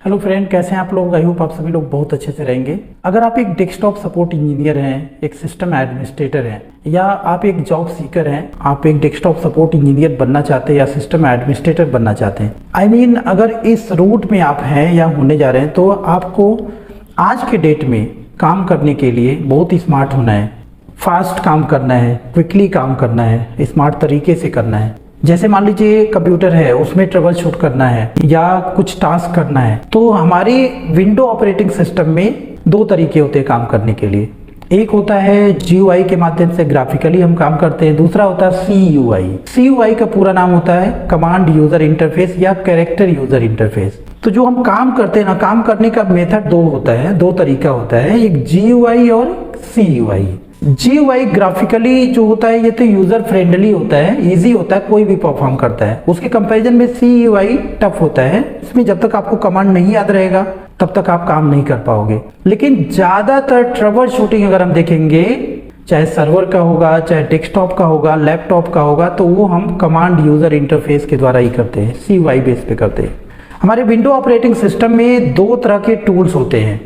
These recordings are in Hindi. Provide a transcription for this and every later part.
हेलो फ्रेंड, कैसे हैं आप लोग। आई होप आप सभी लोग बहुत अच्छे से रहेंगे। अगर आप एक डेस्कटॉप सपोर्ट इंजीनियर हैं, एक सिस्टम एडमिनिस्ट्रेटर हैं, या आप एक जॉब सीकर हैं, आप एक डेस्कटॉप सपोर्ट इंजीनियर बनना चाहते हैं या सिस्टम एडमिनिस्ट्रेटर बनना चाहते हैं, अगर इस रूट में आप हैं या होने जा रहे हैं, तो आपको आज के डेट में काम करने के लिए बहुत ही स्मार्ट होना है, फास्ट काम करना है, क्विकली काम करना है, स्मार्ट तरीके से करना है। जैसे मान लीजिए कंप्यूटर है, उसमें ट्रबल शूट करना है या कुछ टास्क करना है, तो हमारे विंडो ऑपरेटिंग सिस्टम में दो तरीके होते हैं काम करने के लिए। एक होता है GUI के माध्यम से ग्राफिकली हम काम करते हैं, दूसरा होता है CUI। CUI का पूरा नाम होता है कमांड यूजर इंटरफेस या कैरेक्टर यूजर इंटरफेस। तो जो हम काम करते हैं ना, काम करने का मेथड दो होता है, दो तरीका होता है, एक GUI और CUI। GUI ग्राफिकली जो होता है ये तो यूजर फ्रेंडली होता है, इजी होता है, कोई भी परफॉर्म करता है। उसके कंपैरिजन में CUI टफ होता है। इसमें जब तक आपको कमांड नहीं याद रहेगा तब तक आप काम नहीं कर पाओगे। लेकिन ज्यादातर ट्रबल शूटिंग अगर हम देखेंगे, चाहे सर्वर का होगा, चाहे डेस्कटॉप का होगा, लैपटॉप का होगा, तो वो हम कमांड यूजर इंटरफेस के द्वारा ही करते हैं, CUI बेस पे करते हैं। हमारे विंडो ऑपरेटिंग सिस्टम में दो तरह के टूल्स होते हैं,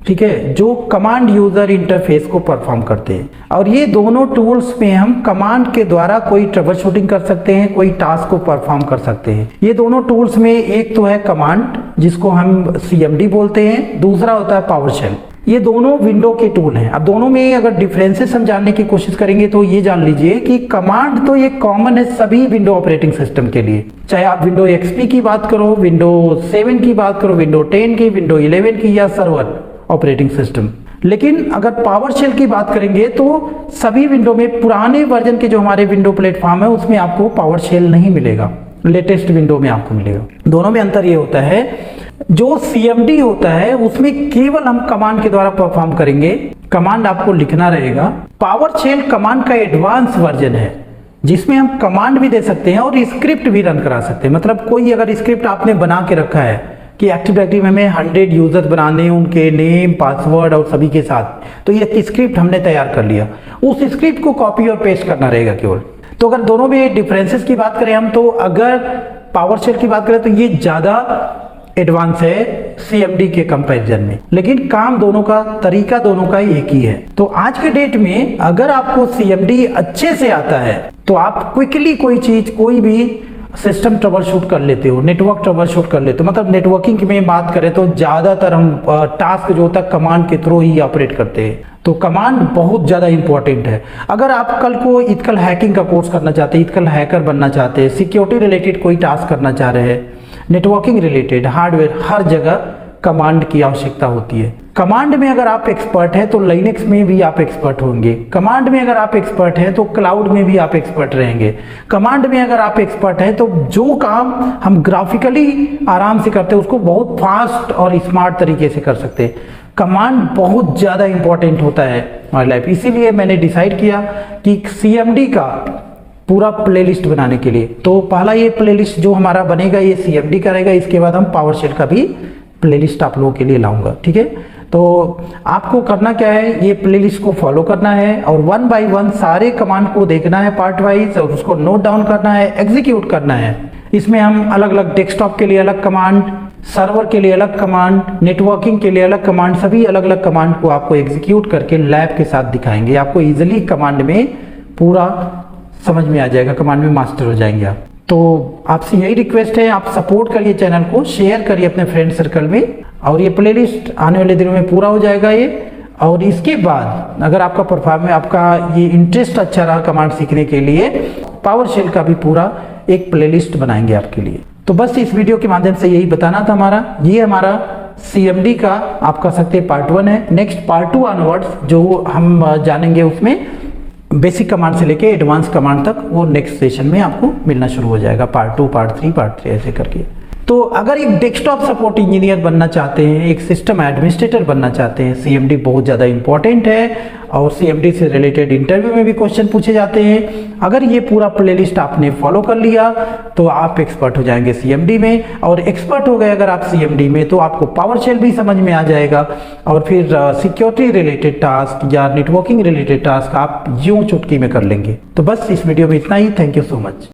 ठीक है, जो कमांड यूजर इंटरफेस को परफॉर्म करते हैं। और ये दोनों टूल्स में हम कमांड के द्वारा कोई ट्रबल शूटिंग कर सकते हैं, कोई टास्क को परफॉर्म कर सकते हैं। ये दोनों टूल्स में एक तो है कमांड, जिसको हम CMD बोलते हैं, दूसरा होता है पावरशेल। ये दोनों विंडो के टूल हैं। अब दोनों में अगर डिफरेंसेस हम जानने की कोशिश करेंगे तो ये जान लीजिए कि कमांड तो ये कॉमन है सभी विंडो ऑपरेटिंग सिस्टम के लिए, चाहे आप विंडो XP की बात करो, विंडो 7 की बात करो, विंडो 10 की, विंडो 11 की, या सर्वर ऑपरेटिंग सिस्टम। लेकिन अगर पावरशेल की बात करेंगे तो सभी विंडो में, पुराने वर्जन के जो हमारे विंडो प्लेटफॉर्म है उसमें आपको पावरशेल नहीं मिलेगा, लेटेस्ट विंडो में आपको मिलेगा। दोनों में अंतर ये होता है, जो CMD होता है उसमें केवल हम कमांड के द्वारा परफॉर्म करेंगे, कमांड आपको लिखना रहेगा। पावरशेल कमांड का एडवांस वर्जन है जिसमें हम कमांड भी दे सकते हैं और स्क्रिप्ट भी रन करा सकते हैं। मतलब कोई अगर स्क्रिप्ट आपने बना के रखा है कि एक्टिव डायरेक्टरी में 100 यूजर्स बनाने हैं, उनके नेम, पासवर्ड और सभी के साथ, तो ये स्क्रिप्ट हमने तैयार कर लिया, उस स्क्रिप्ट को कॉपी और पेस्ट करना रहेगा केवल। तो अगर दोनों में डिफरेंसेस की बात करें हम, तो अगर पावरशेल की बात करें तो ये ज्यादा एडवांस है CMD के कंपैरिजन में, लेकिन काम दोनों का, तरीका दोनों का एक ही है। तो आज के डेट में अगर आपको CMD अच्छे से आता है तो आप क्विकली कोई चीज, कोई भी सिस्टम ट्रबल शूट कर लेते हो, नेटवर्क ट्रबल शूट कर लेते हो। मतलब नेटवर्किंग में बात करें तो ज्यादातर हम टास्क जो होता है कमांड के थ्रू ही ऑपरेट करते हैं, तो कमांड बहुत ज्यादा इंपॉर्टेंट है। अगर आप कल को इथिकल हैकिंग का कोर्स करना चाहते हैं, इथिकल हैकर बनना चाहते हैं, सिक्योरिटी रिलेटेड कोई टास्क करना चाह रहे हैं, नेटवर्किंग रिलेटेड, हार्डवेयर, हर जगह कमांड की आवश्यकता होती है। कमांड में अगर आप एक्सपर्ट हैं तो लिनक्स में भी आप एक्सपर्ट होंगे, कमांड में अगर आप एक्सपर्ट हैं तो क्लाउड में भी आप एक्सपर्ट रहेंगे, कमांड में अगर आप एक्सपर्ट हैं तो जो काम हम ग्राफिकली आराम से करते हैं उसको बहुत फास्ट और स्मार्ट तरीके से कर सकते हैं। कमांड बहुत ज्यादा इंपॉर्टेंट होता है हमारी लाइफ, इसीलिए मैंने डिसाइड किया कि CMD का पूरा प्लेलिस्ट बनाने के लिए, तो पहला ये प्लेलिस्ट जो हमारा बनेगा ये CMD का रहेगा, इसके बाद हम पावरशेल का भी प्लेलिस्ट आप लोगों के लिए लाऊंगा, ठीक है। तो आपको करना क्या है, ये प्लेलिस्ट को फॉलो करना है और 1 बाय 1 सारे कमांड को देखना है पार्ट वाइज, और उसको नोट डाउन करना है, एग्जीक्यूट करना है। इसमें हम अलग अलग, डेस्कटॉप के लिए अलग कमांड, सर्वर के लिए अलग कमांड, नेटवर्किंग के लिए अलग कमांड, सभी अलग अलग कमांड को आपको एग्जीक्यूट करके लैब के साथ दिखाएंगे। आपको इजिली कमांड में पूरा समझ में आ जाएगा, कमांड में मास्टर हो जाएंगे आप। तो आपसे यही रिक्वेस्ट है, आप सपोर्ट करिए चैनल को, शेयर करिए अपने फ्रेंड सर्कल में, और ये प्लेलिस्ट आने वाले दिनों में पूरा हो जाएगा ये। और इसके बाद अगर आपका परफॉर्मेंस, आपका ये इंटरेस्ट अच्छा रहा कमांड सीखने के लिए, पावरशेल का भी पूरा एक प्लेलिस्ट बनाएंगे आपके लिए। तो बस इस वीडियो के माध्यम से यही बताना था हमारा। ये हमारा CMD का आप कह सकते हैं पार्ट 1 है। नेक्स्ट पार्ट 2 ऑनवर्ड्स जो हम जानेंगे उसमें बेसिक कमांड से लेके एडवांस कमांड तक, वो नेक्स्ट सेशन में आपको मिलना शुरू हो जाएगा, पार्ट 2, पार्ट 3, पार्ट 3 ऐसे करके। तो अगर एक डेस्कटॉप सपोर्ट इंजीनियर बनना चाहते हैं, एक सिस्टम एडमिनिस्ट्रेटर बनना चाहते हैं, CMD बहुत ज़्यादा इंपॉर्टेंट है और CMD से रिलेटेड इंटरव्यू में भी क्वेश्चन पूछे जाते हैं। अगर ये पूरा प्लेलिस्ट आपने फॉलो कर लिया तो आप एक्सपर्ट हो जाएंगे CMD में, और एक्सपर्ट हो गए अगर आप CMD में तो आपको पावरशेल भी समझ में आ जाएगा, और फिर सिक्योरिटी रिलेटेड टास्क या नेटवर्किंग रिलेटेड टास्क आप यूं चुटकी में कर लेंगे। तो बस इस वीडियो में इतना ही। Thank you so much.